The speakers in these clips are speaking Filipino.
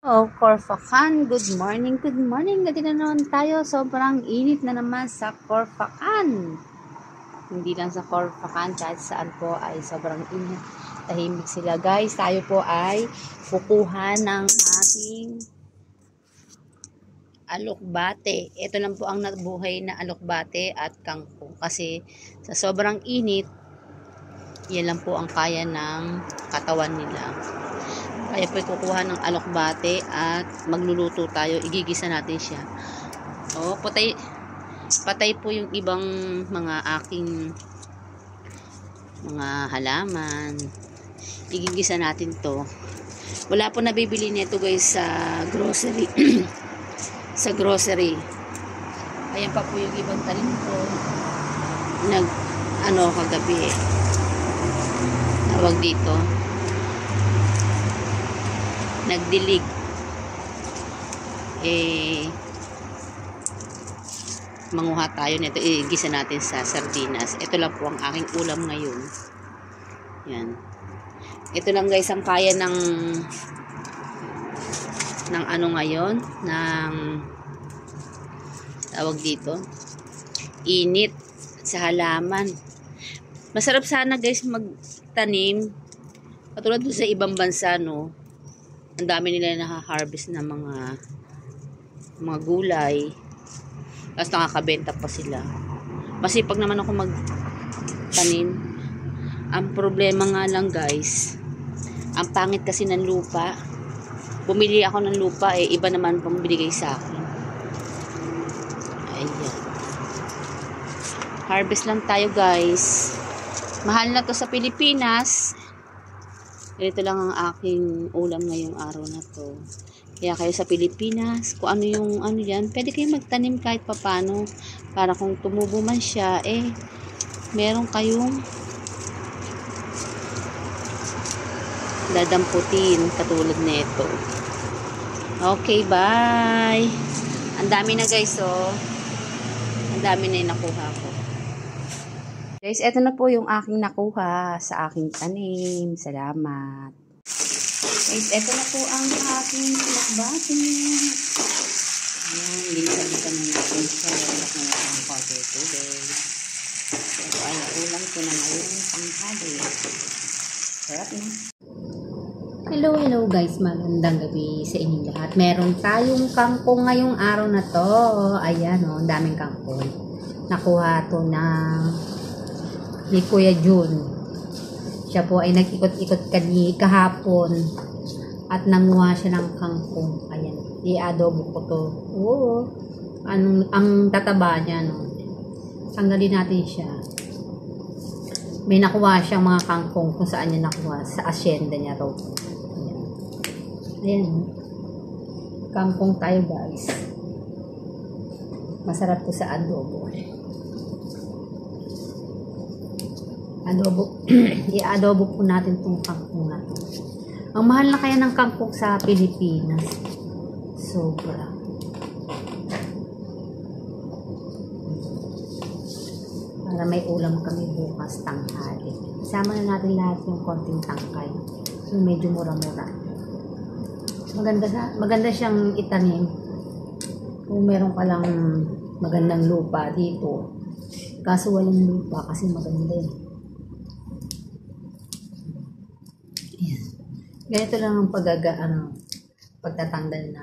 Oh, Corfacan, good morning, good morning. Dati na naman tayo, sobrang init na naman sa Corfacan. Hindi lang sa Corfacan, kahit saan po ay sobrang init. Tahimik sila guys. Tayo po ay kukuha ng ating alokbate. Ito lang po ang nabuhay na alokbate at kangkong. Kasi sa sobrang init, yan lang po ang kaya ng katawan nila. Kaya po kukuha ng alokbate at magluluto tayo. Igigisa natin siya. O, patay po yung ibang mga aking mga halaman. Igigisa natin to. Wala po nabibili nito guys sa grocery. Sa grocery. Ayan pa po yung ibang talim ko. Kagabi tawag dito. Nagdilig. Manguha tayo nito. Igisa natin sa sardinas. Ito lang po ang aking ulam ngayon. Yan. Ito lang guys ang kaya ng ngayon, ng tawag dito, init sa halaman. Masarap sana guys magtanim. Katulad doon sa ibang bansa, no? Ang dami nila na-harvest na mga gulay. Tapos nakakabenta pa sila. Masipag naman ako magtanim. Ang problema nga lang guys, ang pangit kasi ng lupa. Bumili ako ng lupa, iba naman pang binigay sa akin. Ayan. Harvest lang tayo guys. Mahal na to sa Pilipinas. Ito lang ang aking ulam ngayong araw na to. Kaya kayo sa Pilipinas, kung ano yung yan, pwede kayo magtanim kahit papano. Para kung tumubo man siya, meron kayong dadamputin katulad nito. Okay, bye! Ang dami na guys, Ang dami na yung nakuha ko. Guys, eto na po yung aking nakuha sa aking tanim. Salamat. Guys, eto na po ang aking pinakbati. Ayan, linisan na natin siya. Lalak na natin ang powder today. Ito ay ulam ko na ngayon panghali. Sarap na. Hello guys, magandang gabi sa inyong lahat. Meron tayong kangkong ngayong araw na to. Ayan ang daming kangkong. Nakuha to ni Kuya Jun. Siya po ay nag-ikot-ikot kahapon at nanguha siya ng kangkong. Ayan, i-adobo ko to. Oo, ang tataba niya, no? Tanggalin natin siya. May nakuha siyang mga kangkong kung saan niya nakuha. Sa asyenda niya raw. Ayan. Kangkong tayo guys. Masarap to sa adobo. I-adobo po natin itong kangkong na to. Ang mahal na kaya ng kangkong sa Pilipinas. Sobra. Para may ulam kami bukas tanghali. Isama na natin lahat yung konting tangkay. Yung medyo mura-mura. Maganda siyang itanim. Kung meron ka lang magandang lupa dito. Kaso walang lupa kasi maganda yun. Ganito lang ang pagtatanggal na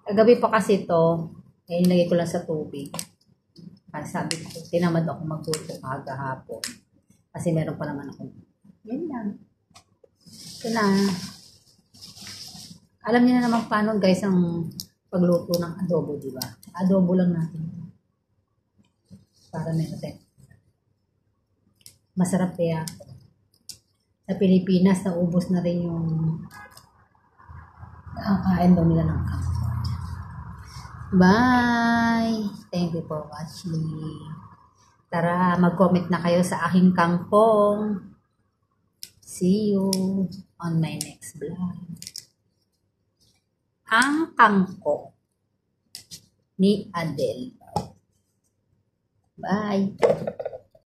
kagabi pa kasi ito, nilagay ko lang sa tubig. Kasi sabi ko, tinamad ako magluto kagahapon. Kasi meron pa naman ako. Yan lang. Ito na. Alam niyo na naman paano guys ang pagluto ng adobo, di ba? Adobo lang natin. Para natin. Masarap kaya. Sa Pilipinas, naubos na rin yung nakakain daw nila ng kangkong. Bye! Thank you for watching. Tara, mag-comment na kayo sa aking kangkong. See you on my next vlog. Ang kangkong ni Adele. Bye!